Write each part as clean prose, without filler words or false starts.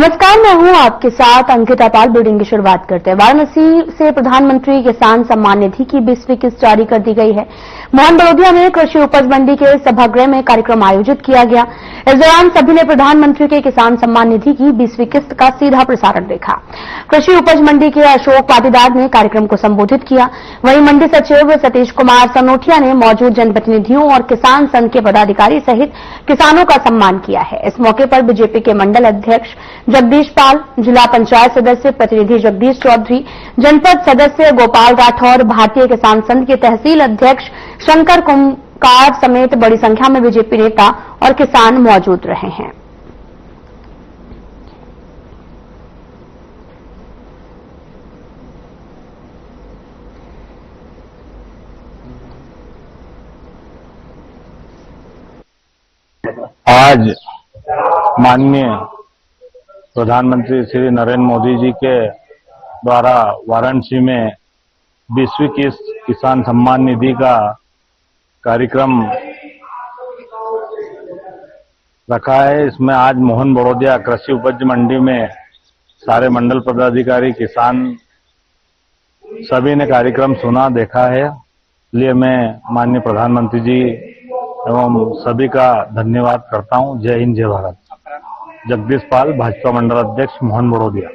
नमस्कार, मैं हूं आपके साथ अंकिता पाल। ब्रीडिंग की शुरुआत करते हैं। वाराणसी से प्रधानमंत्री किसान सम्मान निधि की 20वीं किस्त जारी कर दी गई है। मोहन बड़ोदिया में कृषि उपज मंडी के सभागृह में कार्यक्रम आयोजित किया गया। इस दौरान सभी ने प्रधानमंत्री के किसान सम्मान निधि की 20वीं किस्त का सीधा प्रसारण देखा। कृषि उपज मंडी के अशोक पाटीदार ने कार्यक्रम को संबोधित किया। वहीं मंडी सचिव सतीश कुमार सनोठिया ने मौजूद जनप्रतिनिधियों और किसान संघ के पदाधिकारी सहित किसानों का सम्मान किया है। इस मौके पर बीजेपी के मंडल अध्यक्ष जगदीश पाल, जिला पंचायत सदस्य प्रतिनिधि जगदीश चौधरी, जनपद सदस्य गोपाल राठौर, भारतीय किसान संघ के तहसील अध्यक्ष शंकर कुमकार समेत बड़ी संख्या में बीजेपी नेता और किसान मौजूद रहे हैं। आज माननीय प्रधानमंत्री श्री नरेंद्र मोदी जी के द्वारा वाराणसी में 20वीं किस्त किसान सम्मान निधि का कार्यक्रम रखा है। इसमें आज मोहन बड़ोदिया कृषि उपज मंडी में सारे मंडल पदाधिकारी, किसान सभी ने कार्यक्रम सुना, देखा है। इसलिए मैं माननीय प्रधानमंत्री जी एवं सभी का धन्यवाद करता हूं। जय हिंद, जय भारत। जगदीश पाल, भाजपा मंडल अध्यक्ष, मोहन बड़ोदिया।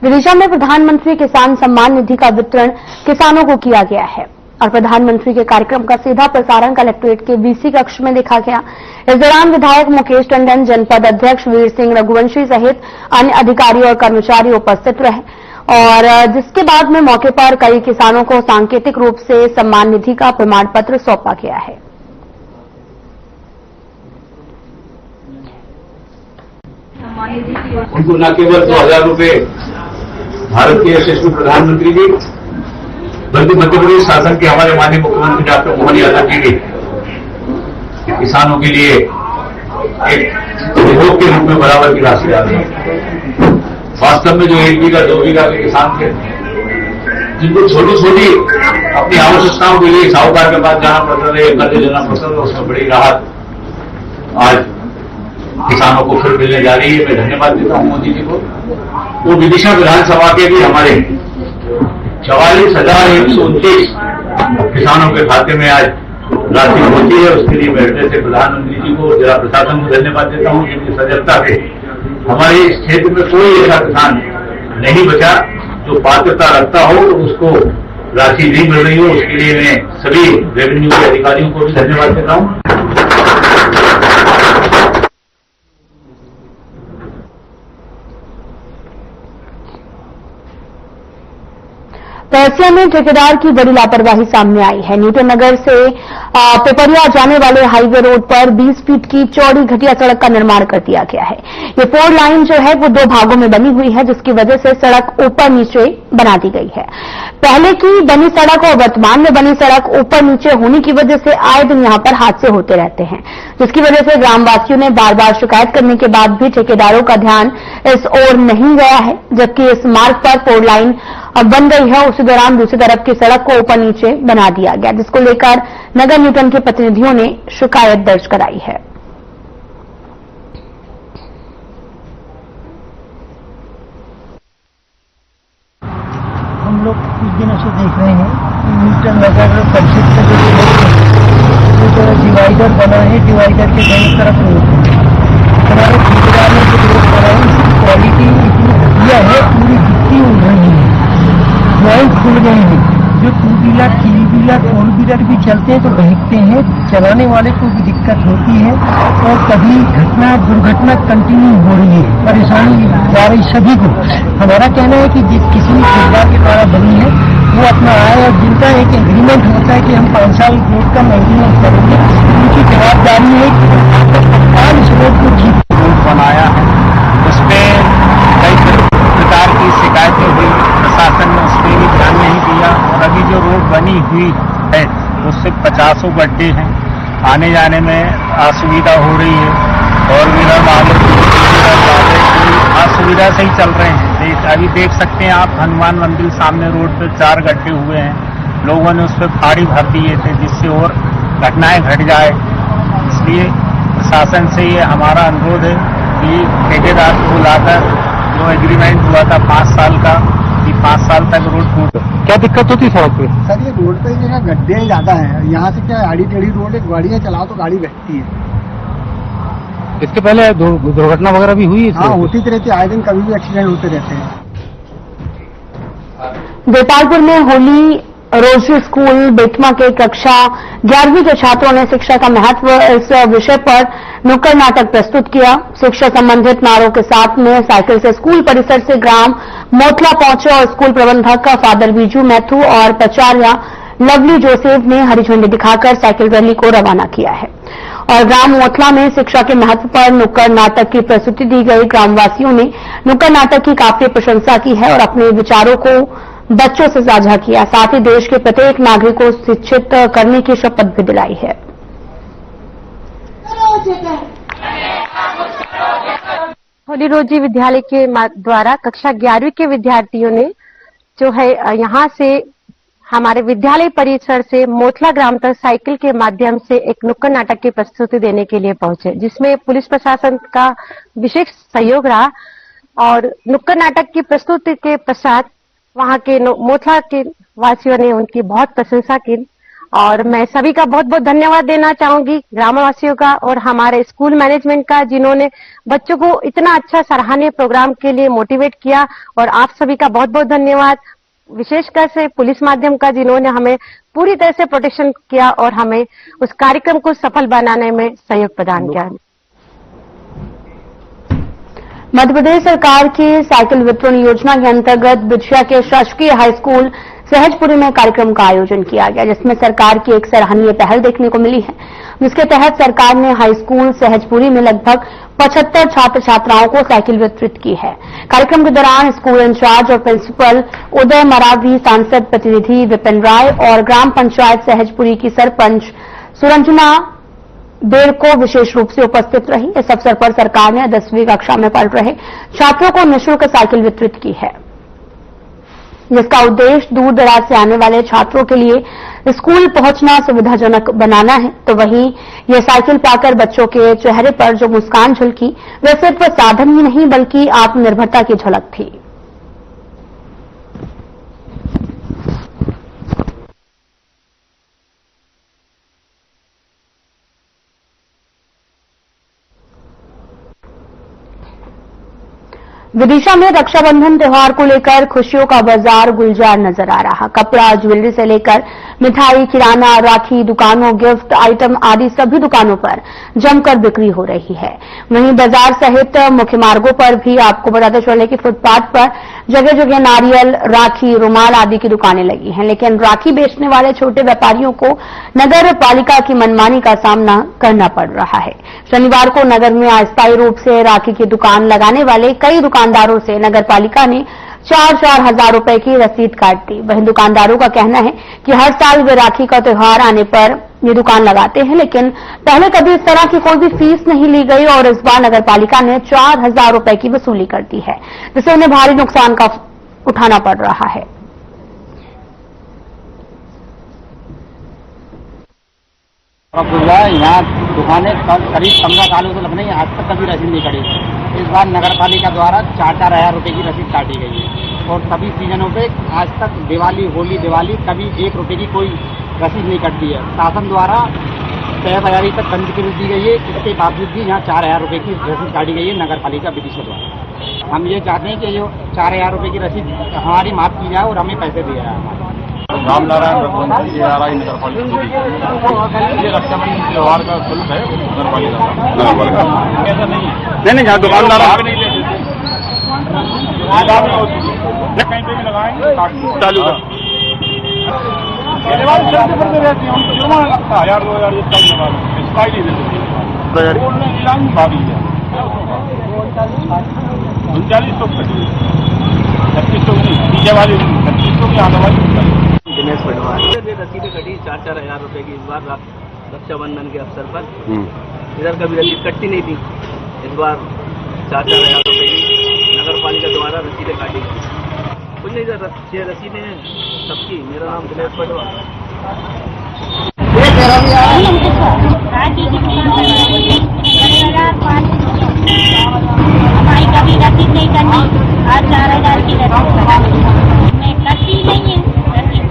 विदिशा में प्रधानमंत्री किसान सम्मान निधि का वितरण किसानों को किया गया है और प्रधानमंत्री के कार्यक्रम का सीधा प्रसारण कलेक्ट्रेट के बीसी कक्ष में देखा गया। इस दौरान विधायक मुकेश टंडन, जनपद अध्यक्ष वीर सिंह रघुवंशी सहित अन्य अधिकारी और कर्मचारी उपस्थित रहे और जिसके बाद में मौके पर कई किसानों को सांकेतिक रूप से सम्मान निधि का प्रमाण पत्र सौंपा गया है। उनको न केवल 2000 रुपए भारत के यशस्वी प्रधानमंत्री जी, बल्कि मध्य प्रदेश शासन के हमारे माननीय मुख्यमंत्री डॉक्टर मोहन यादव जी भी किसानों के लिए एक उपभोग के रूप में बराबर की राशि डाल रहे हैं। वास्तव में जो 1 बीघा 2 बीघा के किसान थे, जिनको छोटी छोटी अपनी आवश्यकताओं के लिए साहूकार के पास जाना पड़ता था, कर्ज लेना पड़ता था, उसमें बड़ी राहत आज किसानों को फिर मिलने जा रही है। मैं धन्यवाद देता हूं मोदी जी को। वो विदिशा विधानसभा के भी हमारे 44,129 किसानों के खाते में आज राशि होती है। उसके लिए मैं हृदय से प्रधानमंत्री जी को, जिला प्रशासन को धन्यवाद देता हूं, जिनकी सजगता से हमारे इस क्षेत्र में कोई ऐसा किसान नहीं बचा जो पात्रता रखता हो तो उसको राशि नहीं मिल रही हो। उसके लिए मैं सभी रेवेन्यू के अधिकारियों को भी धन्यवाद देता हूं। पैसिया में ठेकेदार की बड़ी लापरवाही सामने आई है। न्यूटन नगर से पिपरिया जाने वाले हाईवे रोड पर 20 फीट की चौड़ी घटिया सड़क का निर्माण कर दिया गया है। ये 4 लाइन जो है वो 2 भागों में बनी हुई है, जिसकी वजह से सड़क ऊपर नीचे बना दी गई है। पहले की बनी सड़क और वर्तमान में बनी सड़क ऊपर नीचे होने की वजह से आए दिन यहां पर हादसे होते रहते हैं, जिसकी वजह से ग्रामवासियों ने बार बार शिकायत करने के बाद भी ठेकेदारों का ध्यान इस ओर नहीं गया है। जबकि इस मार्ग पर 4 लाइन बन गई है, उसी दौरान दूसरी तरफ की सड़क को ऊपर नीचे बना दिया गया, जिसको लेकर नगर निगम के प्रतिनिधियों ने शिकायत दर्ज कराई है। हम लोग कुछ दिनों से देख रहे हैं कि न्यूटन नगर परिषद का जो डिवाइडर बना है, डिवाइडर के दोनों तरफ हमारे ठेकेदार ने जो रोड बनाई, इसकी क्वालिटी इतनी घटिया है, पूरी गिट्टी उड़ रही है, ज्वाइंट खुल गए हैं। जो 2 व्हीलर 3 व्हीलर 4 व्हीलर भी चलते हैं तो बहकते हैं, चलाने वाले को भी दिक्कत होती है और कभी दुर्घटना कंटिन्यू हो रही है, परेशानी जा रही सभी को। हमारा कहना है कि जिस किसी भी ठेकेदार के द्वारा बनी है वो अपना आए और जिनका एक एग्रीमेंट होता है कि हम 5 साल रोड का मेंटेनेंस करेंगे, उनकी जवाबदारी है कि इस रोड को ठीक बनाया है। उसमें कई प्रकार की शिकायतें हुई, प्रशासन ने उस पर भी ध्यान नहीं दिया और अभी जो रोड बनी हुई है उससे 50 गड्ढे हैं, आने जाने में असुविधा हो रही है। और व्हीलर वाले असुविधा से ही चल रहे हैं। अभी देख सकते हैं आप, हनुमान मंदिर सामने रोड पे 4 गड्ढे हुए हैं, लोगों ने उस पर फाड़ी भर दिए थे जिससे और घटनाएं घट जाए। इसलिए प्रशासन से ये हमारा अनुरोध है कि ठेकेदार को लाकर जो एग्रीमेंट हुआ था 5 साल का, कि 5 साल तक रोड टूट। क्या दिक्कत होती है सड़क पे? सर ये रोड पे जो है गड्ढे ज्यादा है, यहाँ से क्या आड़ी टेढ़ी रोड है, गाड़ियाँ चलाओ तो गाड़ी बैठती है। इसके पहले दुर्घटना वगैरह भी हुई? हाँ होती तो रहती है, आए दिन कभी भी एक्सीडेंट होते रहते हैं। गोपालपुर में होली रोजरी स्कूल बेतमा के कक्षा 11वीं के छात्रों ने शिक्षा का महत्व इस विषय पर नुक्कड़ नाटक प्रस्तुत किया। शिक्षा संबंधित नारों के साथ में साइकिल से स्कूल परिसर से ग्राम मोथला पहुंचे और स्कूल प्रबंधक फादर बीजू मैथ्यू और प्राचार्य लवली जोसेफ ने हरी झंडी दिखाकर साइकिल रैली को रवाना किया है। और ग्राम मोथला में शिक्षा के महत्व पर नुक्कड़ नाटक की प्रस्तुति दी गई। ग्रामवासियों ने नुक्कड़ नाटक की काफी प्रशंसा की है और अपने विचारों को बच्चों से साझा किया। साथ ही देश के प्रत्येक नागरिक को शिक्षित करने की शपथ भी दिलाई है। होली रोजी विद्यालय के द्वारा कक्षा 11वीं के विद्यार्थियों ने जो है यहाँ से हमारे विद्यालय परिसर से मोथला ग्राम तक साइकिल के माध्यम से एक नुक्कड़ नाटक की प्रस्तुति देने के लिए पहुंचे, जिसमें पुलिस प्रशासन का विशेष सहयोग रहा। और नुक्कड़ नाटक की प्रस्तुति के पश्चात वहां के मोथला के वासियों ने उनकी बहुत प्रशंसा की और मैं सभी का बहुत बहुत धन्यवाद देना चाहूंगी, ग्रामवासियों का और हमारे स्कूल मैनेजमेंट का, जिन्होंने बच्चों को इतना अच्छा सराहनीय प्रोग्राम के लिए मोटिवेट किया। और आप सभी का बहुत बहुत धन्यवाद, विशेषकर से पुलिस माध्यम का, जिन्होंने हमें पूरी तरह से प्रोटेक्शन किया और हमें उस कार्यक्रम को सफल बनाने में सहयोग प्रदान किया। मध्य प्रदेश सरकार की साइकिल वितरण योजना के अंतर्गत बिछिया के शासकीय हाई स्कूल सहजपुरी में कार्यक्रम का आयोजन किया गया, जिसमें सरकार की एक सराहनीय पहल देखने को मिली है, जिसके तहत सरकार ने हाई स्कूल सहजपुरी में लगभग 75 छात्र छात्राओं को साइकिल वितरित की है। कार्यक्रम के दौरान स्कूल इंचार्ज और प्रिंसिपल उदय मरावी, सांसद प्रतिनिधि विपिन राय और ग्राम पंचायत सहजपुरी की सरपंच सुरंजना बेर को विशेष रूप से उपस्थित रही। इस अवसर पर सरकार ने 10वीं कक्षा में पढ़ रहे छात्रों को निःशुल्क साइकिल वितरित की है, जिसका उद्देश्य दूर दराज से आने वाले छात्रों के लिए स्कूल पहुंचना सुविधाजनक बनाना है। तो वहीं ये साइकिल पाकर बच्चों के चेहरे पर जो मुस्कान झलकी, वह सिर्फ साधन ही नहीं बल्कि आत्मनिर्भरता की झलक थी। विदिशा में रक्षाबंधन त्योहार को लेकर खुशियों का बाजार गुलजार नजर आ रहा। कपड़ा, ज्वेलरी से लेकर मिठाई, किराना, राखी दुकानों, गिफ्ट आइटम आदि सभी दुकानों पर जमकर बिक्री हो रही है। वहीं बाजार सहित मुख्य मार्गों पर भी आपको बताते चले कि फुटपाथ पर जगह जगह नारियल, राखी, रुमाल आदि की दुकानें लगी हैं, लेकिन राखी बेचने वाले छोटे व्यापारियों को नगर पालिका की मनमानी का सामना करना पड़ रहा है। शनिवार को नगर में अस्थायी रूप से राखी की दुकान लगाने वाले कई दुकानदारों से नगर पालिका ने 4-4 हजार रुपए की रसीद काट दी। वहीं दुकानदारों का कहना है कि हर साल वे राखी का त्योहार आने पर ये दुकान लगाते हैं, लेकिन पहले कभी इस तरह की कोई भी फीस नहीं ली गई और इस बार नगर पालिका ने 4000 रुपए की वसूली कर दी है, जिससे उन्हें भारी नुकसान का उठाना पड़ रहा है। यहाँ दुकानें करीब 15 सालों से लग रही हैं, आज तक कभी रसीद नहीं कटी। इस बार नगर पालिका द्वारा 4-4 हजार रुपए की रसीद काटी गई है और सभी सीजनों पे आज तक दिवाली, होली, दिवाली कभी 1 रुपए की कोई रसीद नहीं कटती है। शासन द्वारा 6,000 तक बंद कर दी गई है, इसके बावजूद भी यहाँ 4,000 रुपए की रसीद काटी गई है नगर पालिका विदिशा द्वारा। हम ये चाहते हैं कि जो 4,000 रुपए की रसीद हमारी माफ की जाए और हमें पैसे दिए जाए। रामनारायण रघुवंशी JRI नगर पालिका, ये रक्षाबंधन त्योहार का शुल्क है नगर पालिका। ऐसा नहीं है, नहीं यहाँ दुकानदार भाग नहीं लेते, कहीं पे भी लगाएंगे चालू का रहती है, उनको जुर्माना लगता है 1000-2000 जितना भी लगा लें, इसका ही नहीं देते। 39 पीछे वाली 36 की आने वाली। दिनेश पटवार रसीदें कटी 4-4 हजार रुपए की इस बार रक्षाबंधन के अवसर पर। इधर कभी रसीद कटती नहीं थी, इस बार 4-4 हजार रुपए की नगर पालिका द्वारा रसीदें काटी गई। कुछ नहीं सर, 6 रसीदें हैं सबकी। मेरा नाम दिनेश पटवार। पटाखे की दुकान करवाई, हमारी कभी रसीद नहीं करनी, आज 4,000 की रसीद करनी, मैं करती नहीं है रसीद।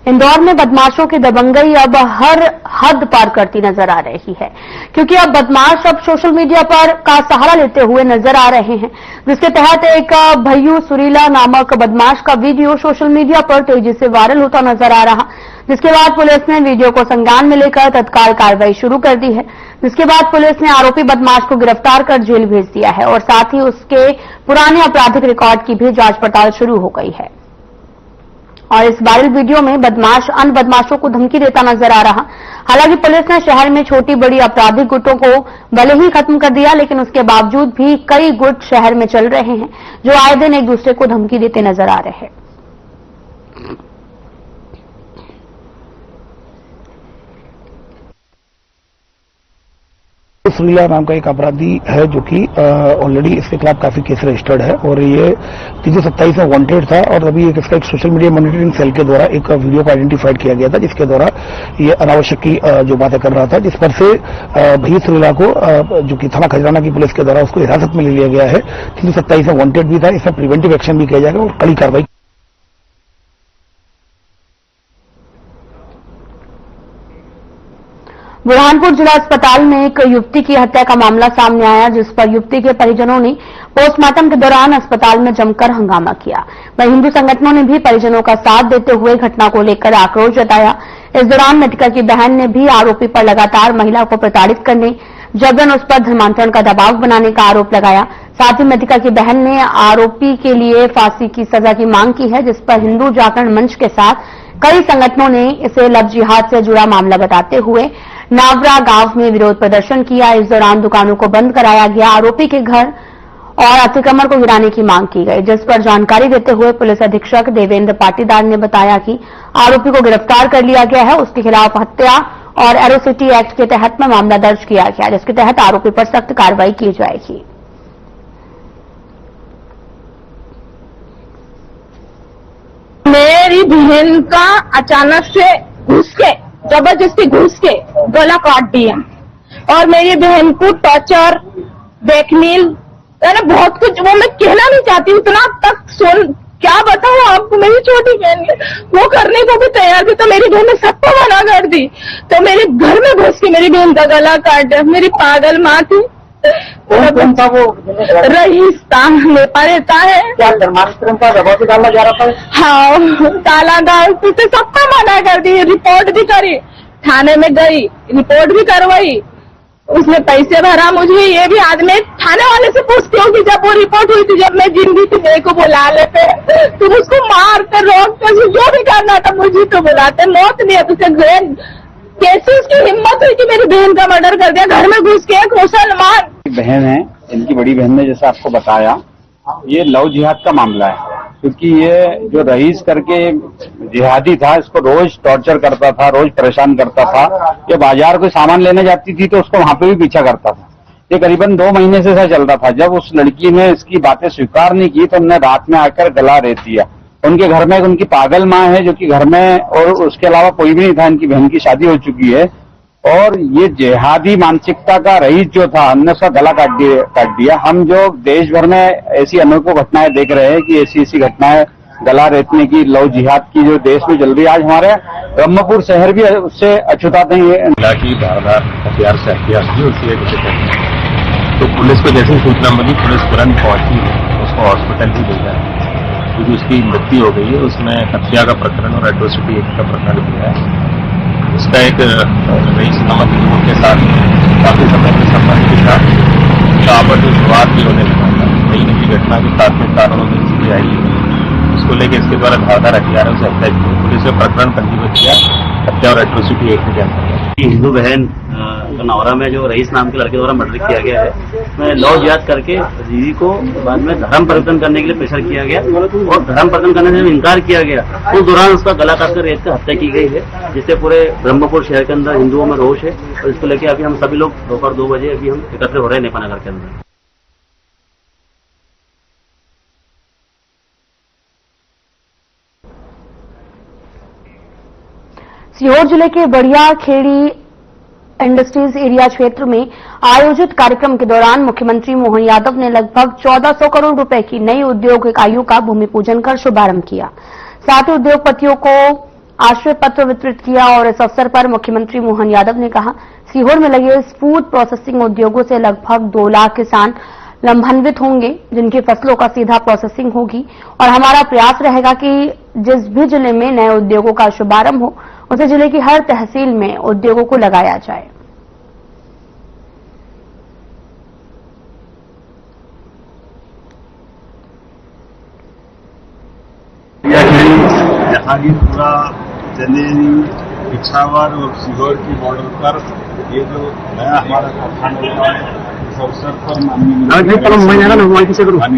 इंदौर में बदमाशों की दबंगई अब हर हद पार करती नजर आ रही है, क्योंकि अब बदमाश अब सोशल मीडिया पर का सहारा लेते हुए नजर आ रहे हैं, जिसके तहत एक भैयू सुरीला नामक बदमाश का वीडियो सोशल मीडिया पर तेजी से वायरल होता नजर आ रहा, जिसके बाद पुलिस ने वीडियो को संज्ञान में लेकर तत्काल कार्रवाई शुरू कर दी है। जिसके बाद पुलिस ने आरोपी बदमाश को गिरफ्तार कर जेल भेज दिया है और साथ ही उसके पुराने आपराधिक रिकॉर्ड की भी जांच पड़ताल शुरू हो गई है। और इस वायरल वीडियो में बदमाश अन्य बदमाशों को धमकी देता नजर आ रहा। हालांकि पुलिस ने शहर में छोटी बड़ी आपराधिक गुटों को भले ही खत्म कर दिया, लेकिन उसके बावजूद भी कई गुट शहर में चल रहे हैं जो आए दिन एक दूसरे को धमकी देते नजर आ रहे हैं। सुरीला नाम का एक अपराधी है जो कि ऑलरेडी इसके खिलाफ काफी केस रजिस्टर्ड है और ये 327 में वांटेड था और अभी इसका एक सोशल मीडिया मॉनिटरिंग सेल के द्वारा एक वीडियो को आइडेंटिफाइड किया गया था, जिसके द्वारा ये अनावश्यक की जो बातें कर रहा था, जिस पर से भैया सुरीला को जो कि थाना खजराना की पुलिस के द्वारा उसको हिरासत में ले लिया गया है। 327 में वांटेड भी था, इसमें प्रिवेंटिव एक्शन भी किया जाएगा और कड़ी कार्रवाई। बुरहानपुर जिला अस्पताल में एक युवती की हत्या का मामला सामने आया, जिस पर युवती के परिजनों ने पोस्टमार्टम के दौरान अस्पताल में जमकर हंगामा किया। वहीं हिंदू संगठनों ने भी परिजनों का साथ देते हुए घटना को लेकर आक्रोश जताया। इस दौरान मृतका की बहन ने भी आरोपी पर लगातार महिला को प्रताड़ित करने, जबरन उस पर धर्मांतरण का दबाव बनाने का आरोप लगाया। साथ ही मृतका की बहन ने आरोपी के लिए फांसी की सजा की मांग की है, जिस पर हिंदू जागरण मंच के साथ कई संगठनों ने इसे लव जिहाद से जुड़ा मामला बताते हुए नावरा गांव में विरोध प्रदर्शन किया। इस दौरान दुकानों को बंद कराया गया, आरोपी के घर और अतिक्रमण को गिराने की मांग की गई, जिस पर जानकारी देते हुए पुलिस अधीक्षक देवेंद्र पाटीदार ने बताया कि आरोपी को गिरफ्तार कर लिया गया है। उसके खिलाफ हत्या और एरोसिटी एक्ट के तहत में मामला दर्ज किया गया, जिसके तहत आरोपी पर सख्त कार्रवाई की जाएगी। मेरी बहन का अचानक से घुस के जबरदस्ती घुस के गला काट दिया और मेरी बहन को टॉर्चर, ब्लैकमेल, बहुत कुछ, वो मैं कहना नहीं चाहती, उतना तक सुन क्या बताऊं आपको। मेरी छोटी बहन वो करने को भी तैयार थी, तो मेरी बहन ने सबको मना कर दी, तो मेरे घर में घुस के मेरी बहन का गला काट दिया। मेरी पागल माँ थी। कौन था वो? रईस था, नेपाल रहता है। क्या धर्मांतरण का दबाव भी डाला जा रहा था? हाँ, डाला तो सबको मना कर दी। रिपोर्ट भी करी, थाने में गई, रिपोर्ट भी करवाई, उसने पैसे भरा मुझे। ये भी आज मैं थाने वाले से पूछती हूँ कि जब वो रिपोर्ट हुई थी, जब मैं जिंदगी थी, मेरे को बुला लेते, तुम उसको मार कर रोक कर जो भी करना था मुझे तो बुलाते। मौत नहीं है तुझे, कैसे उसकी हिम्मत हुई कि मेरी बहन का मर्डर कर दिया घर में घुस के। एक मुसलमान बहन है, इनकी बड़ी बहन ने जैसा आपको बताया, ये लव जिहाद का मामला है, क्योंकि ये जो रईस करके जिहादी था, इसको रोज टॉर्चर करता था, रोज परेशान करता था। ये बाजार कोई सामान लेने जाती थी तो उसको वहां पे भी पीछा करता था। ये करीबन 2 महीने से ऐसा चल रहा था। जब उस लड़की ने इसकी बातें स्वीकार नहीं की तो उन्होंने रात में आकर गला रेत दिया। उनके घर में उनकी पागल माँ है जो कि घर में, और उसके अलावा कोई भी नहीं था। इनकी बहन की शादी हो चुकी है और ये जिहादी मानसिकता का रईस जो था, हमने उसका गला काट दिया। हम जो देश भर में ऐसी अनेकों घटनाएं देख रहे हैं कि ऐसी घटनाएं गला रेतने की, लव जिहाद की जो देश में जल रही है, आज हमारे ब्रह्मपुर शहर भी उससे अछूता नहीं है। की धारदार हथियार से हत्या की उसी एक तो पुलिस को जैसे सूचना मिली, पुलिस तुरंत पहुंची, उसको हॉस्पिटल भी भेजा, क्योंकि उसकी मृत्यु हो गई है। उसमें हत्या का प्रकरण और एट्रोसिटी एक्ट का प्रकरण किया है। उसका एक रईस नामक युवक के साथ काफी समय में संबंध भी था, आपस में विवाद भी होने लगा था। कई की घटना के प्राथमिक कारणों में चीजें आई, उसको लेकर इसके द्वारा धारदार हथियार उसे हत्या की। पुलिस ने प्रकरण पंजीबद्ध किया हत्या और एट्रोसिटी एक्ट के अंतर्गत। हिंदू बहन नौरा में जो रईस नाम के लड़के द्वारा मर्डर किया गया है, उसमें लव जिहाद करके दीदी को बाद में धर्म परिवर्तन करने के लिए प्रेशर किया गया और धर्म परिवर्तन करने से इनकार किया गया। उस दौरान उसका गला काटकर रेत कर हत्या की गई है, जिससे पूरे ब्रह्मपुर शहर के अंदर हिंदुओं में रोष है। और इसको लेकर अभी हम सभी लोग दोपहर 2 बजे अभी हम एकत्र हो रहे हैं नेपाल नगर के अंदर। हिंदू बहन नौरा में जो रईस नाम के लड़के द्वारा मर्डर किया गया, उसमें लव जिहाद करके दीदी को बाद में धर्म परिवर्तन करने के लिए प्रेशर किया गया और धर्म परिवर्तन करने से इनकार किया गया। उस दौरान उसका गला काटकर रेत कर हत्या की गई है, जिससे पूरे ब्रह्मपुर शहर के अंदर हिंदुओं में रोष है। और इसको लेकर अभी हम सभी लोग दोपहर 2 बजे अभी हम एकत्र हो रहे हैं नेपाल नगर के अंदर। सीहोर जिले के बढ़िया खेड़ी इंडस्ट्रीज एरिया क्षेत्र में आयोजित कार्यक्रम के दौरान मुख्यमंत्री मोहन यादव ने लगभग 1400 करोड़ रुपए की नई उद्योग इकाइयों का भूमि पूजन कर शुभारंभ किया। साथ ही उद्योगपतियों को आश्रय पत्र वितरित किया और इस अवसर पर मुख्यमंत्री मोहन यादव ने कहा, सीहोर में लगे इस फूड प्रोसेसिंग उद्योगों से लगभग 2 लाख किसान लाभान्वित होंगे, जिनकी फसलों का सीधा प्रोसेसिंग होगी और हमारा प्रयास रहेगा कि जिस भी जिले में नए उद्योगों का शुभारंभ हो उसे जिले की हर तहसील में उद्योगों को लगाया जाए। जहांगीरपुरा, जनेरी, पिछावर और सीहोर की बॉर्डर पर ये जो नया हमारा कारखाना हुआ है, इस अवसर पर माननीय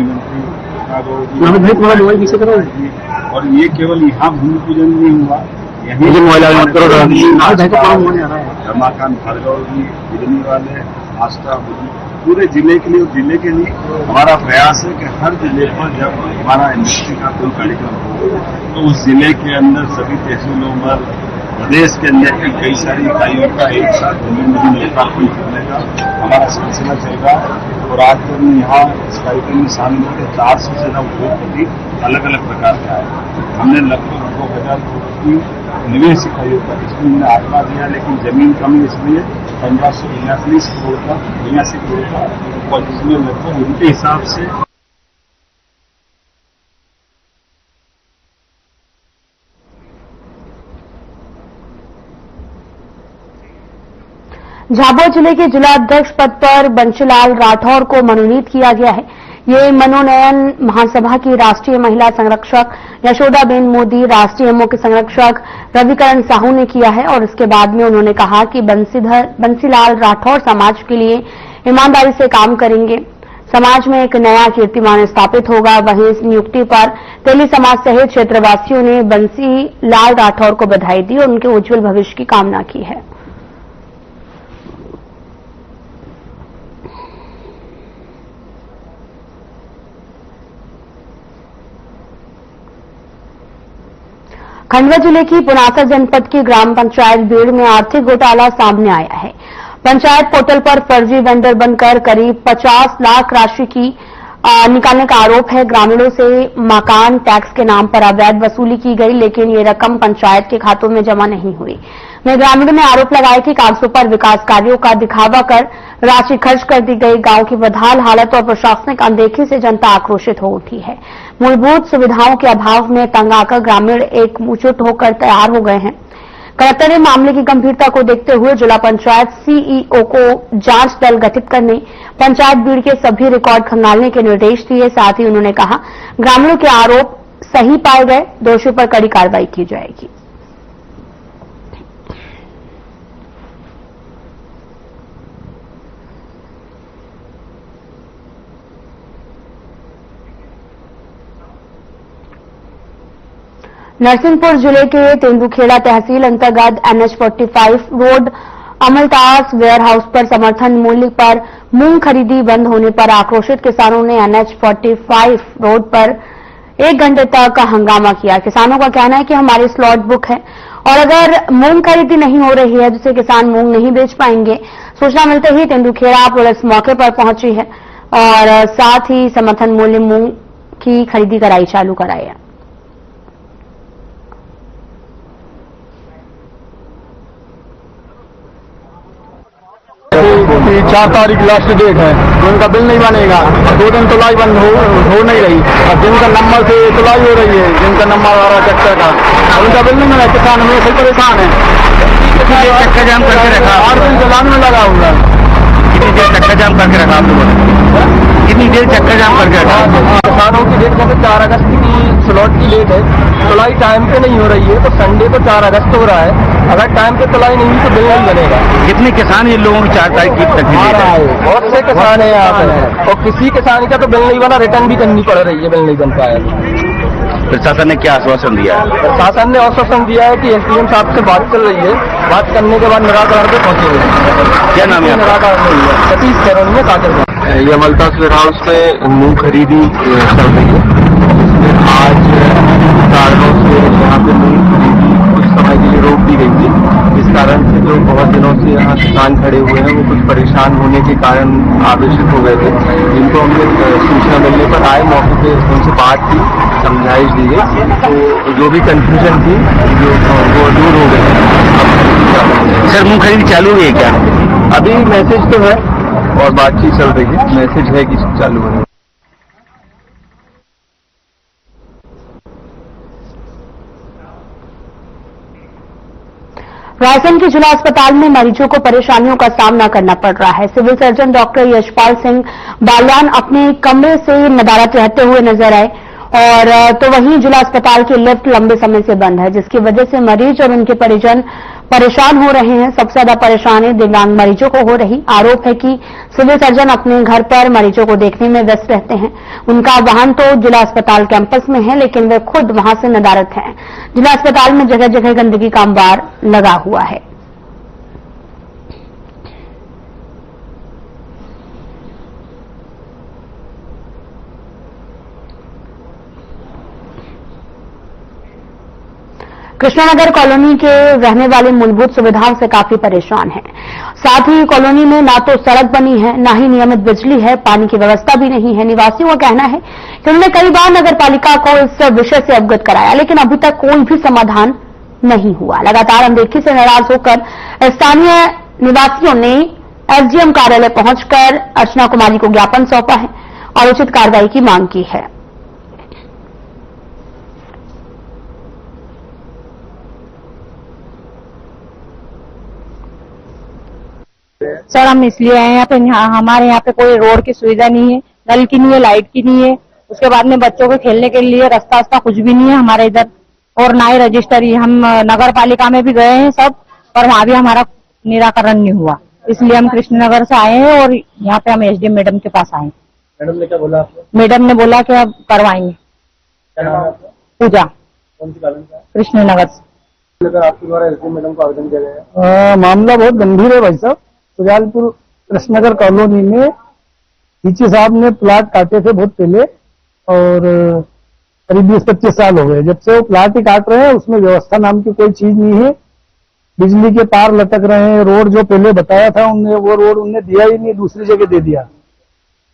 मंत्री और ये केवल यहाँ भूमि पूजन नहीं हुआ, यही रमाकांत भार्गव जी, बिजली वाले, आस्था पूरे जिले के लिए और जिले के लिए हमारा प्रयास है कि हर जिले पर जब हमारा इंडस्ट्री का कोई कार्यक्रम हो तो उस जिले के अंदर सभी तहसीलों पर प्रदेश के अंदर की कई सारी इकाइयों का एक साथ भूमि लोकार्पण करने का हमारा सिलसिला चल रहा है। और आज जब यहाँ इस कार्यक्रम में शामिल होकर 400 से ज्यादा उद्योगपति अलग अलग प्रकार के आए। हमने लगभग 2000 करोड़ की निवेश इकाइयों का इसमें हमने आंकड़ा दिया, लेकिन जमीन कम इसलिए 1589 करोड़ का और जिसमें लगभग उनके हिसाब से झाबुआ जिले के जिला अध्यक्ष पद पर बंशीलाल राठौर को मनोनीत किया गया है। ये मनोनयन महासभा की राष्ट्रीय महिला संरक्षक यशोदाबेन मोदी, राष्ट्रीय मुख्य संरक्षक रविकरण साहू ने किया है और इसके बाद में उन्होंने कहा कि बंसीलाल राठौर समाज के लिए ईमानदारी से काम करेंगे, समाज में एक नया कीर्तिमान स्थापित होगा। वहीं इस नियुक्ति पर तेली समाज सहित क्षेत्रवासियों ने बंसीलाल राठौर को बधाई दी और उनके उज्जवल भविष्य की कामना की है। खंडवा जिले की पुनासा जनपद की ग्राम पंचायत बीड़ में आर्थिक घोटाला सामने आया है। पंचायत पोर्टल पर फर्जी वेंडर बनकर करीब 50 लाख राशि की निकालने का आरोप है। ग्रामीणों से मकान टैक्स के नाम पर अवैध वसूली की गई, लेकिन ये रकम पंचायत के खातों में जमा नहीं हुई। वहीं ग्रामीणों ने आरोप लगाया कि कागजों पर विकास कार्यों का दिखावा कर राशि खर्च कर दी गई। गांव की बदहाल हालत और प्रशासनिक अनदेखी से जनता आक्रोशित हो उठी है। मूलभूत सुविधाओं के अभाव में तंग आकर ग्रामीण एकजुट होकर तैयार हो गए हैं। कलेक्टर ने मामले की गंभीरता को देखते हुए जिला पंचायत सीईओ को जांच दल गठित करने, पंचायत बीड़ के सभी रिकॉर्ड खंगालने के निर्देश दिए। साथ ही उन्होंने कहा, ग्रामीणों के आरोप सही पाए गए, दोषियों पर कड़ी कार्रवाई की जाएगी। नरसिंहपुर जिले के तेंदुखेड़ा तहसील अंतर्गत NH-45 रोड अमलतास वेयर हाउस पर समर्थन मूल्य पर मूंग खरीदी बंद होने पर आक्रोशित किसानों ने NH-45 रोड पर 1 घंटे तक हंगामा किया। किसानों का कहना है कि हमारी स्लॉट बुक है और अगर मूंग खरीदी नहीं हो रही है जिससे किसान मूंग नहीं बेच पाएंगे। सूचना मिलते ही तेंदुखेड़ा पुलिस मौके पर पहुंची है और साथ ही समर्थन मूल्य मूंग की खरीदी चालू कराई है। 4 तारीख लास्ट डेट है, तो उनका बिल नहीं बनेगा। 2 दिन तुलाई बंद हो नहीं रही। अब जिनका नंबर से तुलाई हो रही है, जिनका नंबर आ रहा है ट्रैक्टर का, उनका बिल नहीं बना। किसान हमें से परेशान है। चक्का जाम करके रखा, 8 दिन चलान में लगा हुआ है। कितनी देर चक्का जाम करके रखा आप लोगों? कितनी देर चक्का जाम करके रखा? किसानों की डेट जैसे 4 अगस्त की स्लॉट की डेट है, तुलाई टाइम पे नहीं हो रही है, तो संडे को 4 अगस्त हो रहा है। अगर टाइम पे तुलाई नहीं हुई तो बिल नहीं बनेगा। कितने किसान ये लोगों की 4 तारीख की तकलीफ है? बहुत से किसान है यहाँ पे, और किसी किसान का तो बिल नहीं बना, रिटर्न भी करनी पड़ रही है, बिल नहीं बन पाया। प्रशासन ने क्या आश्वासन दिया है? प्रशासन ने आश्वासन दिया है कि एसडीएम साहब से बात चल रही है, बात करने के बाद निराकरण पे पहुंचेंगे। क्या नाम है? निराकरण नहीं है, सतीश कैरोनी है काकर। ये अमलतास वेयर हाउस में मूंग खरीदी चल रही है। इसमें आज कारणों से यहाँ पे मूंग खरीदी कुछ समय के लिए रोक दी गई थी। खड़े हुए हैं वो कुछ परेशान होने के कारण आवेशित हो गए थे, जिनको हमने सूचना मिलने पर आए, मौके पे उनसे बात की, समझाइश दी गई, तो जो भी कंफ्यूजन थी वो दूर हो गई। सर मूंग खरीद चालू हुई है क्या? अभी मैसेज तो है और बातचीत चल रही है, मैसेज है कि चालू है। रायसेन के जिला अस्पताल में मरीजों को परेशानियों का सामना करना पड़ रहा है। Civil surgeon doctor Yashpal Singh Balyan अपने कमरे से नदारद रहते हुए नजर आए और तो वहीं जिला अस्पताल की लिफ्ट लंबे समय से बंद है, जिसकी वजह से मरीज और उनके परिजन परेशान हो रहे हैं। सबसे ज्यादा परेशानी दिव्यांग मरीजों को हो रही। आरोप है कि सिविल सर्जन अपने घर पर मरीजों को देखने में व्यस्त रहते हैं। उनका वाहन तो जिला अस्पताल कैंपस में है, लेकिन वे खुद वहां से नदारद हैं। जिला अस्पताल में जगह जगह गंदगी का अंबार लगा हुआ है। कृष्णानगर कॉलोनी के रहने वाले मूलभूत सुविधाओं से काफी परेशान हैं। साथ ही कॉलोनी में ना तो सड़क बनी है, ना ही नियमित बिजली है, पानी की व्यवस्था भी नहीं है। निवासियों का कहना है कि उन्होंने कई बार नगर पालिका को इस विषय से अवगत कराया, लेकिन अभी तक कोई भी समाधान नहीं हुआ। लगातार अनदेखी से नाराज होकर स्थानीय निवासियों ने एसडीएम कार्यालय पहुंचकर अर्चना कुमारी को ज्ञापन सौंपा है और उचित कार्रवाई की मांग की है। सर हम इसलिए आए यहाँ पे, हमारे यहाँ पे कोई रोड की सुविधा नहीं है, नल की नहीं है, लाइट की नहीं है। उसके बाद में बच्चों के खेलने के लिए रास्ता कुछ भी नहीं है हमारे इधर, और ना ही रजिस्ट्री। हम नगर पालिका में भी गए हैं सब, पर वहाँ भी हमारा निराकरण नहीं हुआ। इसलिए हम कृष्णनगर से आए हैं और यहाँ पे हम एसडीएम मैडम के पास आए। मैडम ने क्या बोला आपको? मैडम ने बोला कि अब करवाएंगे। पूजा कृष्णनगर से। आपके द्वारा एसडीएम मैडम को आवेदन दिया गया है। मामला बहुत गंभीर है भाई साहब। सुजालपुर कृष्णनगर कॉलोनी में पीछे साहब ने प्लाट काटे थे बहुत पहले, और करीब 20-25 साल हो गए जब से वो प्लाट ही काट रहे हैं। उसमें व्यवस्था नाम की कोई चीज नहीं है। बिजली के तार लटक रहे हैं। रोड जो पहले बताया था उनने, वो रोड उनने दिया ही नहीं, दूसरी जगह दे दिया।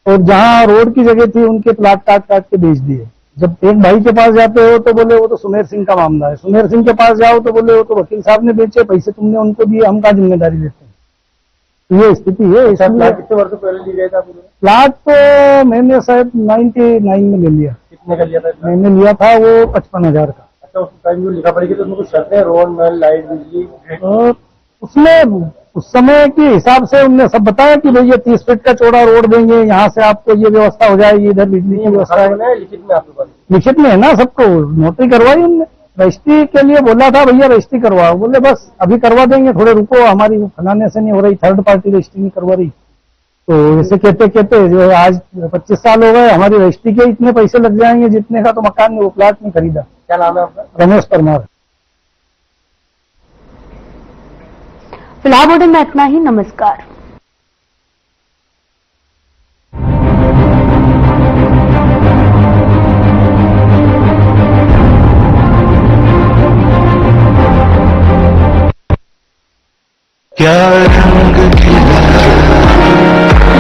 और जहां रोड की जगह थी उनके प्लाट काट काट के बेच दिए। जब एक भाई के पास जाते हो तो बोले वो तो सुमेर सिंह का मामला है, सुमेर सिंह के पास जाओ तो बोले वो तो वकील साहब ने बेचे, पैसे तुमने उनको दिए, हम क्या जिम्मेदारी लेते हैं। ये स्थिति है। प्लाट कितने वर्षों पहले ली गया था? प्लाट तो मैंने शायद 99 में ले लिया। कितने का लिया था? मैंने लिया था वो 55,000 का। अच्छा, उस टाइम जो लिखा पड़ेगी तो उसमें कुछ शर्तें, रोड, नल, लाइट, बिजली, और उसमें उस समय के हिसाब से उनने सब बताया कि भाई ये 30 फीट का चौड़ा रोड देंगे, यहाँ से आपको ये व्यवस्था हो जाएगी, इधर बिजली की व्यवस्था है। लिखित में आपके पास? लिखित में है ना, सबको नोटरी करवाई उनने। रजिस्ट्री के लिए बोला था भैया रजिस्ट्री करवाओ, बोले बस अभी करवा देंगे, थोड़े रुको, हमारी फलाने से नहीं हो रही, थर्ड पार्टी रजिस्ट्री नहीं करवा रही। तो ऐसे कहते कहते जो है आज 25 साल हो गए, हमारी रजिस्ट्री के इतने पैसे लग जाएंगे जितने का तो मकान में वो प्लाट नहीं खरीदा। क्या नाम है आपका? रमेश परमार। फिलहाल बुलेटिन में इतना ही। नमस्कार। क्या रंग